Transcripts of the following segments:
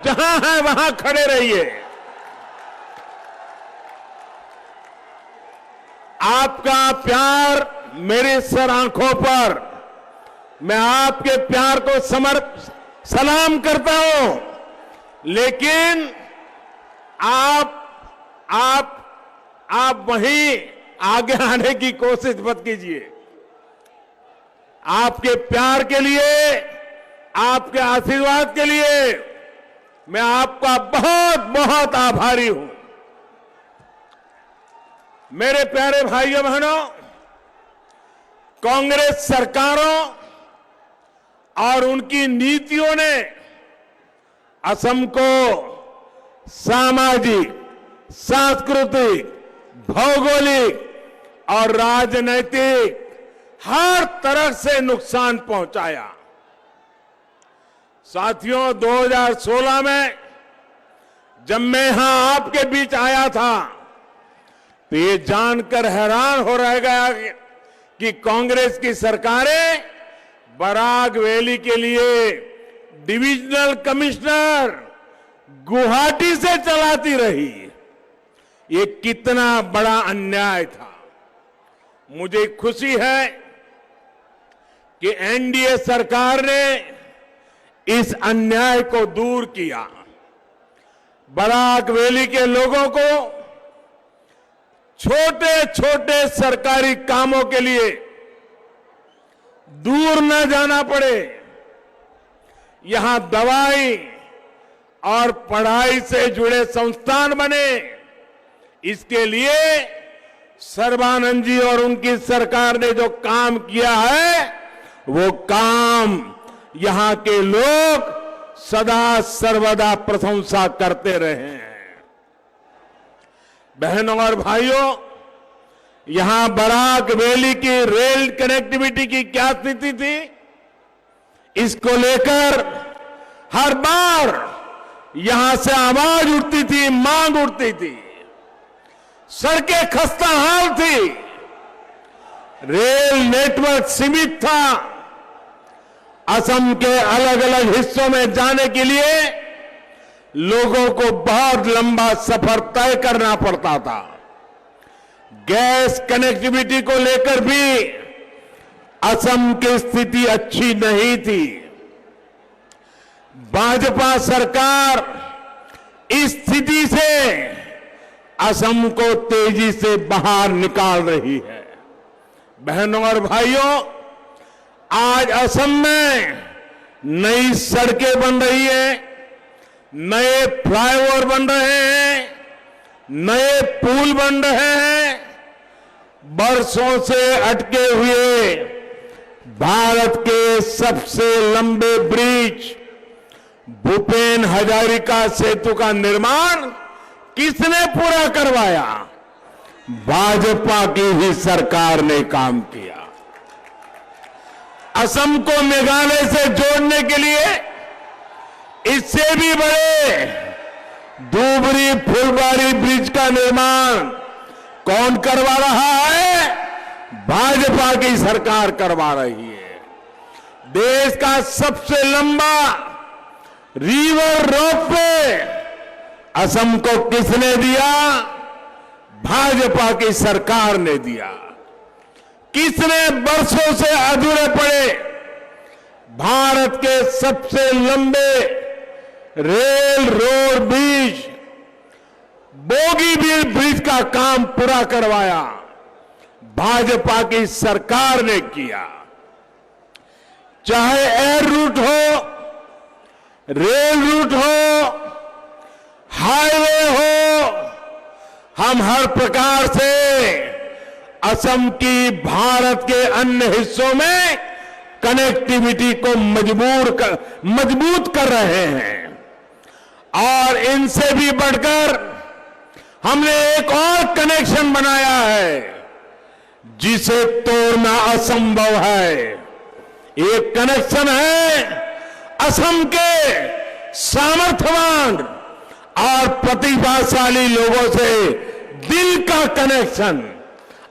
जहां है वहां खड़े रहिए। आपका प्यार मेरी सर आंखों पर, मैं आपके प्यार को सलाम करता हूं, लेकिन आप वहीं आगे आने की कोशिश मत कीजिए। आपके प्यार के लिए, आपके आशीर्वाद के लिए मैं आपका बहुत बहुत आभारी हूं। मेरे प्यारे भाइयों बहनों, कांग्रेस सरकारों और उनकी नीतियों ने असम को सामाजिक, सांस्कृतिक, भौगोलिक और राजनैतिक हर तरह से नुकसान पहुंचाया। साथियों, 2016 में जब मैं यहां आपके बीच आया था तो ये जानकर हैरान हो रह गया कि कांग्रेस की सरकारें बराक वैली के लिए डिविजनल कमिश्नर गुवाहाटी से चलाती रही। ये कितना बड़ा अन्याय था। मुझे खुशी है कि एनडीए सरकार ने इस अन्याय को दूर किया। बराक वैली के लोगों को छोटे छोटे सरकारी कामों के लिए दूर न जाना पड़े। यहां दवाई और पढ़ाई से जुड़े संस्थान बने। इसके लिए सर्बानंद जी और उनकी सरकार ने जो काम किया है, वो काम यहां के लोग सदा सर्वदा प्रशंसा करते रहे हैं। बहनों और भाइयों, यहां बराक वैली की रेल कनेक्टिविटी की क्या स्थिति थी, इसको लेकर हर बार यहां से आवाज उठती थी, मांग उठती थी। सड़कें खस्ता हाल थी, रेल नेटवर्क सीमित था। असम के अलग अलग हिस्सों में जाने के लिए लोगों को बहुत लंबा सफर तय करना पड़ता था। गैस कनेक्टिविटी को लेकर भी असम की स्थिति अच्छी नहीं थी। भाजपा सरकार इस स्थिति से असम को तेजी से बाहर निकाल रही है। बहनों और भाइयों, आज असम में नई सड़कें बन रही है, नए फ्लाईओवर बन रहे हैं, नए पुल बन रहे हैं। बरसों से अटके हुए भारत के सबसे लंबे ब्रिज भूपेन हजारिका सेतु का निर्माण किसने पूरा करवाया? भाजपा की ही सरकार ने काम किया। असम को मेघालय से जोड़ने के लिए इससे भी बड़े धुबरी फुलबारी ब्रिज का निर्माण कौन करवा रहा है? भाजपा की सरकार करवा रही है। देश का सबसे लंबा रिवर रोपवे असम को किसने दिया? भाजपा की सरकार ने दिया। किसने बरसों से अधूरे पड़े भारत के सबसे लंबे rail road bridge Bogibeel bridge का काम पूरा करवाया? भाजपा की सरकार ने किया। चाहे एयर रूट हो, रेल रूट हो, हाईवे हो, हम हर प्रकार से असम की भारत के अन्य हिस्सों में कनेक्टिविटी को मजबूत कर रहे हैं। और इनसे भी बढ़कर हमने एक और कनेक्शन बनाया है जिसे तोड़ना असंभव है। एक कनेक्शन है असम के सामर्थ्यवान और प्रतिभाशाली लोगों से दिल का कनेक्शन।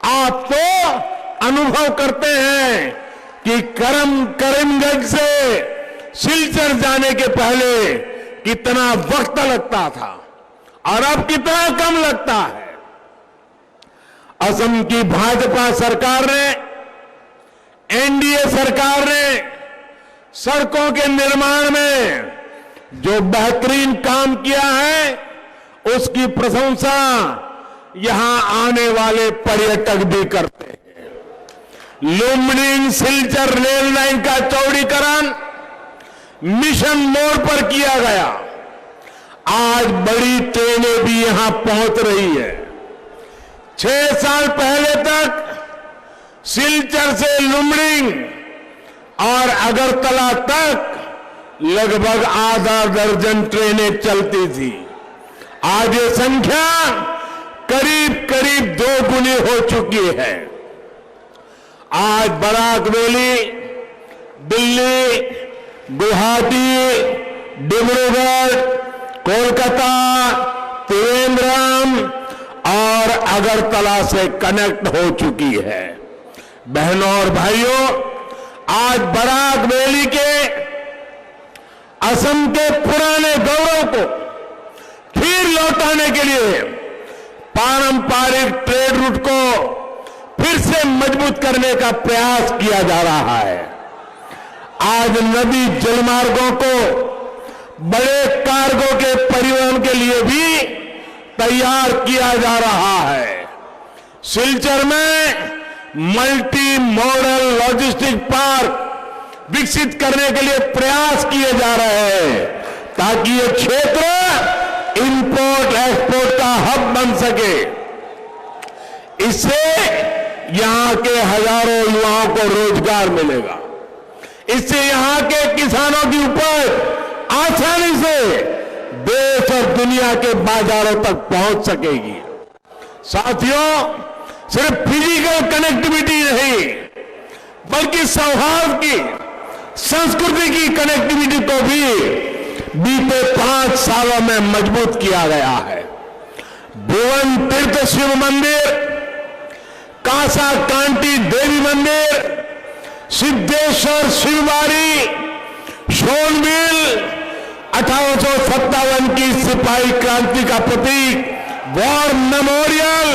आप तो अनुभव करते हैं कि करीमगंज से सिलचर जाने के पहले कितना वक्त लगता था और अब कितना कम लगता है। असम की भाजपा सरकार ने, एनडीए सरकार ने सड़कों के निर्माण में जो बेहतरीन काम किया है, उसकी प्रशंसा यहां आने वाले पर्यटक भी करते हैं। लुम्बिनी सिलचर रेल लाइन का चौड़ीकरण मिशन मोड पर किया गया। आज बड़ी ट्रेनें भी यहां पहुंच रही है। 6 साल पहले तक सिलचर से लुम्बिनी और अगरतला तक लगभग आधा दर्जन ट्रेनें चलती थी। आज ये संख्या करीब करीब 2 गुनी हो चुकी है। आज बराक वैली, दिल्ली, गुवाहाटी, डिब्रूगढ़, कोलकाता, त्रिवेंद्रम और अगरतला से कनेक्ट हो चुकी है। बहनों और भाइयों, आज बराक वैली के असम के पुराने गौरव को फिर लौटाने के लिए पारंपरिक ट्रेड रूट को फिर से मजबूत करने का प्रयास किया जा रहा है। आज नदी जलमार्गों को बड़े कार्गो के परिवहन के लिए भी तैयार किया जा रहा है। सिलचर में मल्टी मॉडल लॉजिस्टिक पार्क विकसित करने के लिए प्रयास किए जा रहे हैं, ताकि ये क्षेत्र इंपोर्ट एक्सपोर्ट का हब बन सके। इससे यहां के हजारों युवाओं को रोजगार मिलेगा। इससे यहां के किसानों की उपज आसानी से देश और दुनिया के बाजारों तक पहुंच सकेगी। साथियों, सिर्फ फिजिकल कनेक्टिविटी नहीं, बल्कि सौहार्द की, संस्कृति की कनेक्टिविटी को भी बीते 5 सालों में मजबूत किया गया है। भुवन तीर्थ शिव मंदिर, कासा कांटी देवी मंदिर, सिद्धेश्वर शिवबाड़ी, सोनबिल, 1857 की सिपाही क्रांति का प्रतीक वॉर मेमोरियल,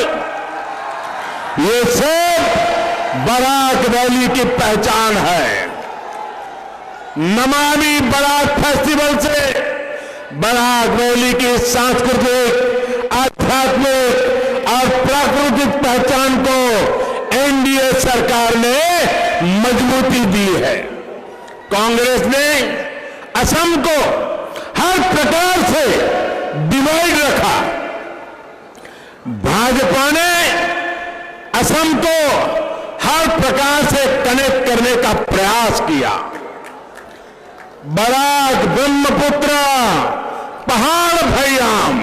ये सब बराक वैली की पहचान है। नमामि बराक फेस्टिवल से बराक वैली की सांस्कृतिक, आध्यात्मिक और प्राकृतिक पहचान को एनडीए सरकार ने मजबूती दी है। कांग्रेस ने असम को हर प्रकार से डिवाइड रखा। भाजपा ने असम को हर प्रकार से कनेक्ट करने का प्रयास किया। बराक, ब्रह्मपुत्र, पहाड़ भैयाम,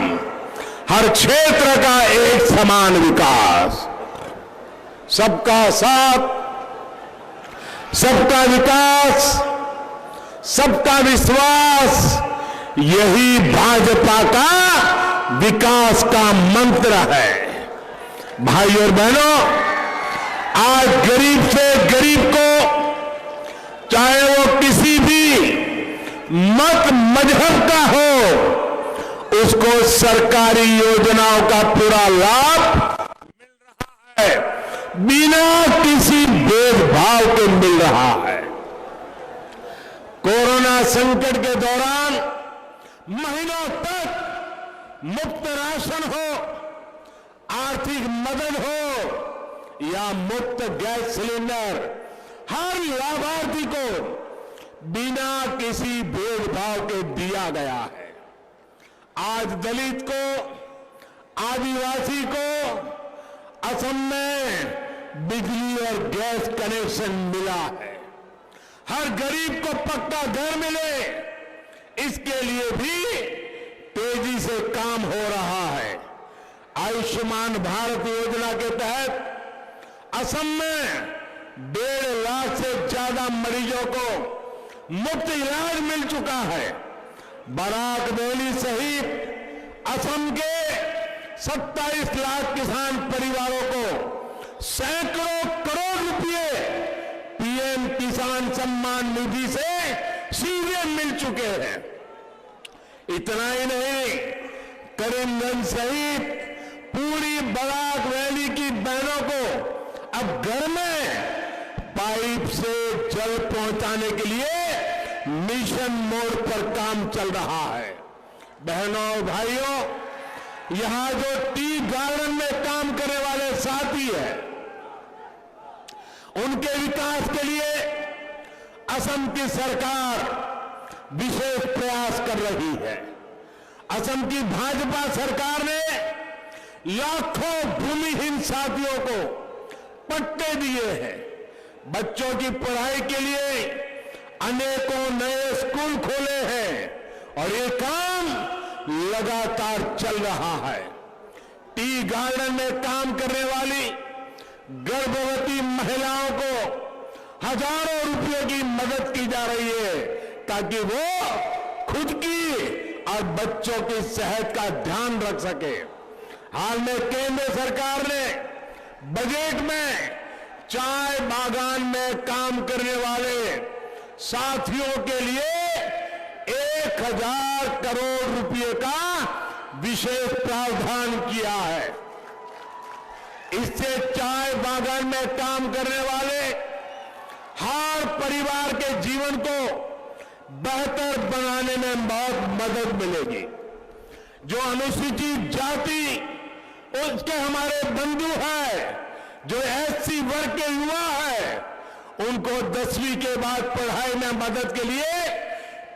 हर क्षेत्र का एक समान विकास, सबका साथ, सबका विकास, सबका विश्वास, यही भाजपा का विकास का मंत्र है। भाई और बहनों, आज गरीब से गरीब को, चाहे वो किसी भी मत मजहब का हो, उसको सरकारी योजनाओं का पूरा लाभ मिल रहा है, बिना किसी भेदभाव के मिल रहा है। कोरोना संकट के दौरान महीनों तक मुफ्त राशन हो, आर्थिक मदद हो या मुफ्त गैस सिलेंडर, हर लाभार्थी को बिना किसी भेदभाव के दिया गया है। आज दलित को, आदिवासी को असम में बिजली और गैस कनेक्शन मिला है। हर गरीब को पक्का घर मिले, इसके लिए भी तेजी से काम हो रहा है। आयुष्मान भारत योजना के तहत असम में 1.5 लाख से ज्यादा मरीजों को मुफ्त इलाज मिल चुका है। बराक वैली सहित असम के 27 लाख किसान परिवारों को सैकड़ों करोड़ रुपए पीएम किसान सम्मान निधि से सीधे मिल चुके हैं। इतना ही नहीं, करीमगंज सहित पूरी बराक वैली की बहनों को अब घर में पाइप से जल पहुंचाने के लिए मिशन मोड पर काम चल रहा है। बहनों और भाइयों, यहां जो टी गार्डन में काम करने वाले साथी हैं, उनके विकास के लिए असम की सरकार विशेष प्रयास कर रही है। असम की भाजपा सरकार ने लाखों भूमिहीन साथियों को पट्टे दिए हैं। बच्चों की पढ़ाई के लिए अनेकों नए स्कूल खोले हैं और ये काम लगातार चल रहा है। टी गार्डन में काम करने वाली गर्भवती महिलाओं को हजारों रुपयों की मदद की जा रही है ताकि वो खुद की और बच्चों की सेहत का ध्यान रख सके। हाल में केंद्र सरकार ने बजट में चाय बागान में काम करने वाले साथियों के लिए 1000 करोड़ रुपए का विशेष प्रावधान किया है। इससे चाय बागान में काम करने वाले हर परिवार के जीवन को बेहतर बनाने में बहुत मदद मिलेगी। जो अनुसूचित जाति उसके हमारे बंधु हैं, जो एससी वर्ग के युवा हैं, उनको 10वीं के बाद पढ़ाई में मदद के लिए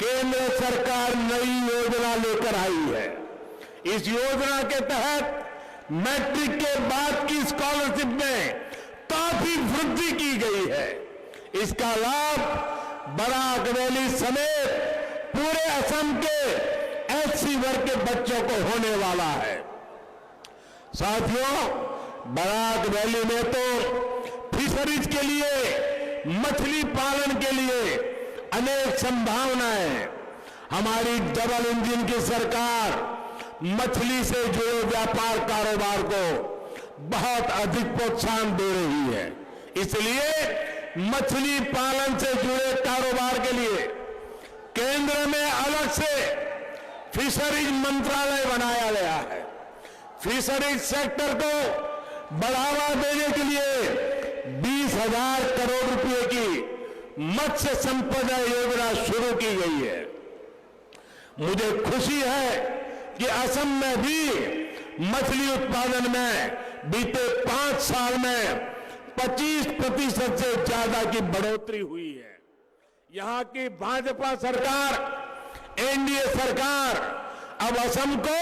केंद्र सरकार नई योजना लेकर आई है। इस योजना के तहत मैट्रिक के बाद की स्कॉलरशिप में काफी वृद्धि की गई है। इसका लाभ बराक वैली समेत पूरे असम के एससी वर्ग के बच्चों को होने वाला है। साथियों, बराक वैली में तो फिशरीज के लिए, मछली पालन के लिए अनेक संभावनाएं हैं। हमारी डबल इंजन की सरकार मछली से जुड़े व्यापार कारोबार को बहुत अधिक प्रोत्साहन दे रही है। इसलिए मछली पालन से जुड़े कारोबार के लिए केंद्र में अलग से फिशरीज मंत्रालय बनाया गया है। फिशरीज सेक्टर को बढ़ावा देने के लिए 20,000 करोड़ रुपए की मत्स्य संपदा योजना शुरू की गई है। मुझे खुशी है कि असम में भी मछली उत्पादन में बीते 5 साल में 25% से ज्यादा की बढ़ोतरी हुई है। यहां की भाजपा सरकार, एनडीए सरकार अब असम को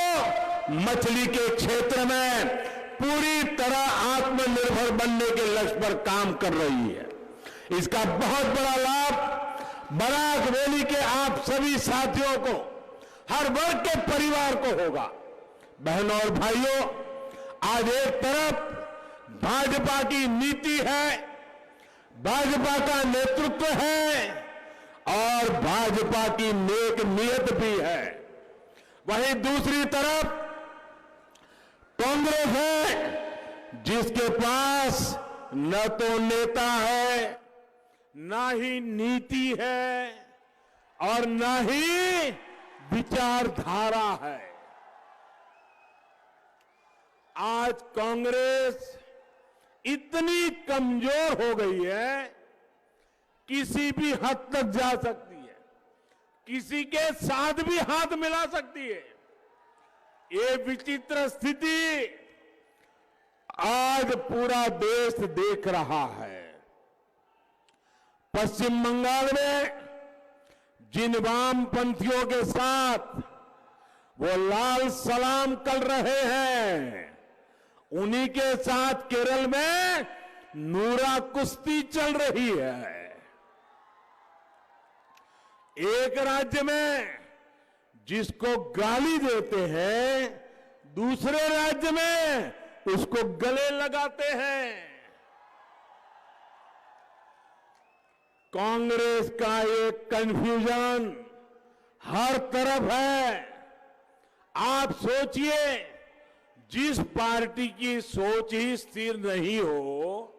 मछली के क्षेत्र में पूरी तरह आत्मनिर्भर बनने के लक्ष्य पर काम कर रही है। इसका बहुत बड़ा लाभ बराक वैली के आप सभी साथियों को, हर वर्ग के परिवार को होगा। बहनों और भाइयों, आज एक तरफ भाजपा की नीति है, भाजपा का नेतृत्व है और भाजपा की नेक नीयत भी है। वहीं दूसरी तरफ कांग्रेस है, जिसके पास न तो नेता है, न ही नीति है और न ही विचारधारा है। आज कांग्रेस इतनी कमजोर हो गई है, किसी भी हद तक जा सकती है, किसी के साथ भी हाथ मिला सकती है। ये विचित्र स्थिति आज पूरा देश देख रहा है। पश्चिम बंगाल में जिन वामपंथियों के साथ वो लाल सलाम कर रहे हैं, उन्हीं के साथ केरल में नूरा कुश्ती चल रही है। एक राज्य में जिसको गाली देते हैं, दूसरे राज्य में उसको गले लगाते हैं। कांग्रेस का ये कंफ्यूजन हर तरफ है। आप सोचिए, जिस पार्टी की सोच ही स्थिर नहीं हो,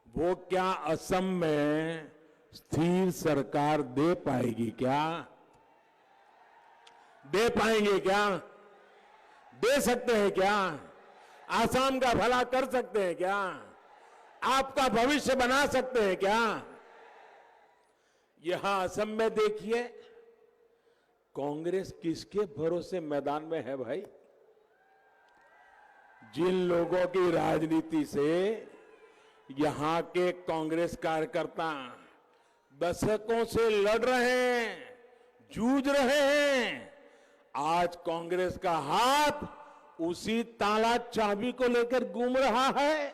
वो क्या असम में स्थिर सरकार दे पाएगी क्या? दे पाएंगे क्या? दे सकते हैं क्या? आसाम का भला कर सकते हैं क्या? आपका भविष्य बना सकते हैं क्या? यहां असम में देखिए, कांग्रेस किसके भरोसे मैदान में है भाई? जिन लोगों की राजनीति से यहां के कांग्रेस कार्यकर्ता दशकों से लड़ रहे हैं, जूझ रहे हैं, आज कांग्रेस का हाथ उसी ताला चाबी को लेकर घूम रहा है।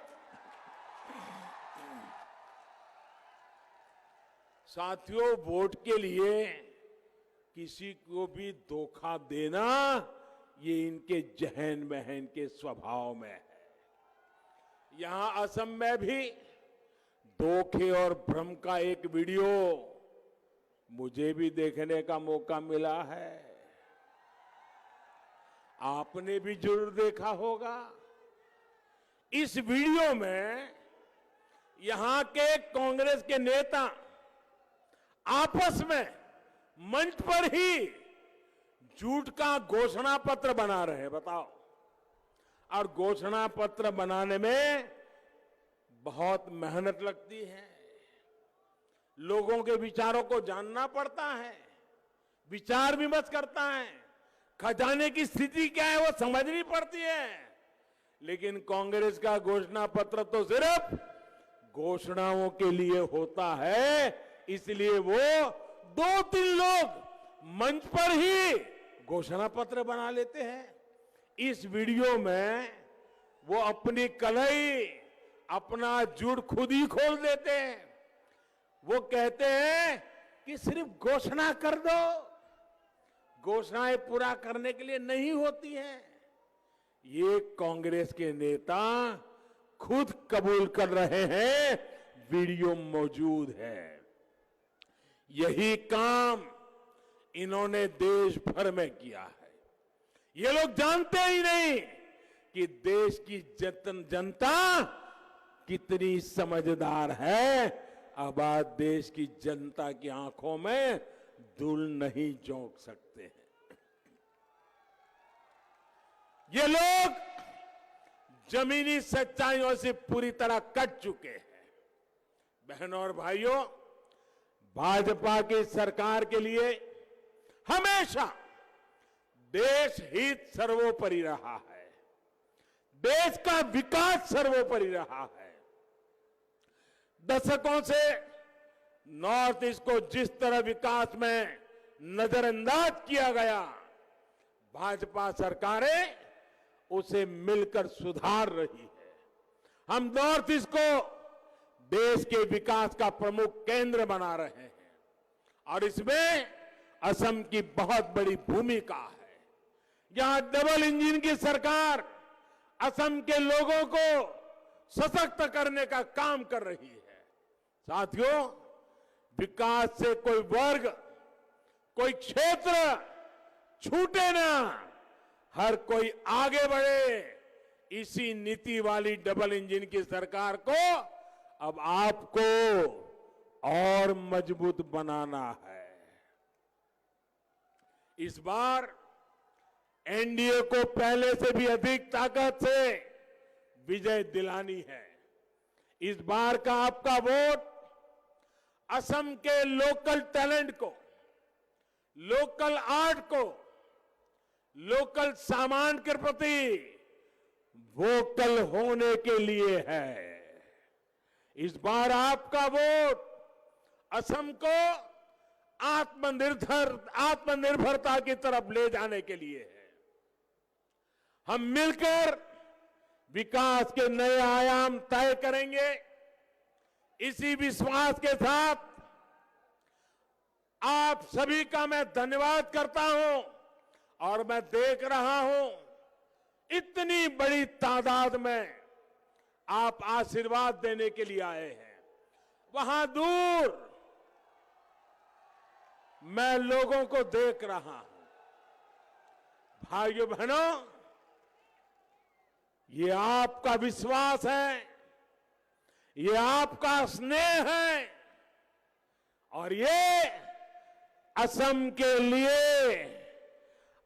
साथियों, वोट के लिए किसी को भी धोखा देना ये इनके जहन में है, इनके स्वभाव में है। यहां असम में भी धोखे और भ्रम का एक वीडियो मुझे भी देखने का मौका मिला है। आपने भी जरूर देखा होगा। इस वीडियो में यहां के कांग्रेस के नेता आपस में मंच पर ही झूठ का घोषणा पत्र बना रहे हैं। बताओ। और घोषणा पत्र बनाने में बहुत मेहनत लगती है, लोगों के विचारों को जानना पड़ता है, विचार विमर्श करता है, खजाने की स्थिति क्या है वो समझनी पड़ती है। लेकिन कांग्रेस का घोषणा पत्र तो सिर्फ घोषणाओं के लिए होता है, इसलिए वो 2-3 लोग मंच पर ही घोषणा पत्र बना लेते हैं। इस वीडियो में वो अपनी कलई, अपना जुड़ खुद ही खोल देते हैं। वो कहते हैं कि सिर्फ घोषणा कर दो, घोषणाएं पूरा करने के लिए नहीं होती हैं। ये कांग्रेस के नेता खुद कबूल कर रहे हैं, वीडियो मौजूद है। यही काम इन्होंने देश भर में किया है। ये लोग जानते ही नहीं कि देश की जनता कितनी समझदार है। अब आज देश की जनता की आंखों में धूल नहीं झोंक सकते हैं। ये लोग जमीनी सच्चाइयों से पूरी तरह कट चुके हैं। बहनों और भाइयों, भाजपा की सरकार के लिए हमेशा देश हित सर्वोपरि रहा है, देश का विकास सर्वोपरि रहा है। दशकों से नॉर्थ ईस्ट को जिस तरह विकास में नजरअंदाज किया गया, भाजपा सरकारें उसे मिलकर सुधार रही है। हम नॉर्थ ईस्ट को देश के विकास का प्रमुख केंद्र बना रहे हैं और इसमें असम की बहुत बड़ी भूमिका है। यहां डबल इंजन की सरकार असम के लोगों को सशक्त करने का काम कर रही है। साथियों, विकास से कोई वर्ग, कोई क्षेत्र छूटे ना, हर कोई आगे बढ़े, इसी नीति वाली डबल इंजन की सरकार को अब आपको और मजबूत बनाना है। इस बार एनडीए को पहले से भी अधिक ताकत से विजय दिलानी है। इस बार का आपका वोट असम के लोकल टैलेंट को, लोकल आर्ट को, लोकल सामान के प्रति वोकल होने के लिए है। इस बार आपका वोट असम को आत्मनिर्भरता की तरफ ले जाने के लिए है। हम मिलकर विकास के नए आयाम तय करेंगे। इसी विश्वास के साथ आप सभी का मैं धन्यवाद करता हूं और मैं देख रहा हूं इतनी बड़ी तादाद में आप आशीर्वाद देने के लिए आए हैं। वहां दूर मैं लोगों को देख रहा हूं। भाइयों बहनों, ये आपका विश्वास है, ये आपका स्नेह है और ये असम के लिए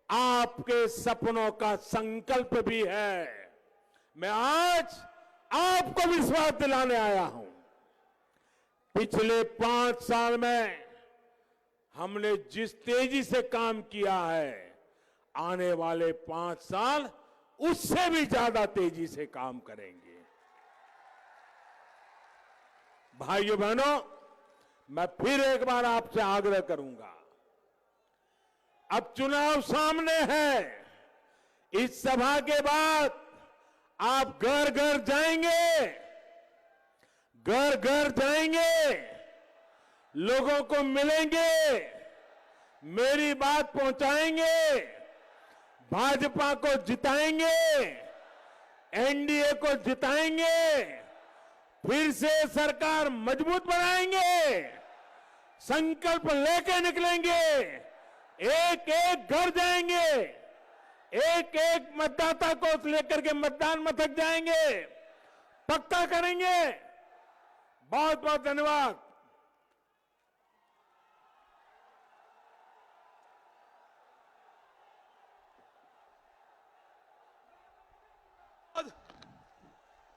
आपके सपनों का संकल्प भी है। मैं आज आपको विश्वास दिलाने आया हूं। पिछले 5 साल में हमने जिस तेजी से काम किया है, आने वाले 5 साल उससे भी ज्यादा तेजी से काम करेंगे। भाइयों बहनों, मैं फिर एक बार आपसे आग्रह करूंगा, अब चुनाव सामने है। इस सभा के बाद आप घर घर जाएंगे, घर घर जाएंगे, लोगों को मिलेंगे, मेरी बात पहुंचाएंगे, भाजपा को जिताएंगे, एनडीए को जिताएंगे, फिर से सरकार मजबूत बनाएंगे, संकल्प लेके निकलेंगे, एक एक घर जाएंगे, एक एक मतदाता को लेकर के मतदान मथक जाएंगे, पक्का करेंगे। बहुत बहुत धन्यवाद।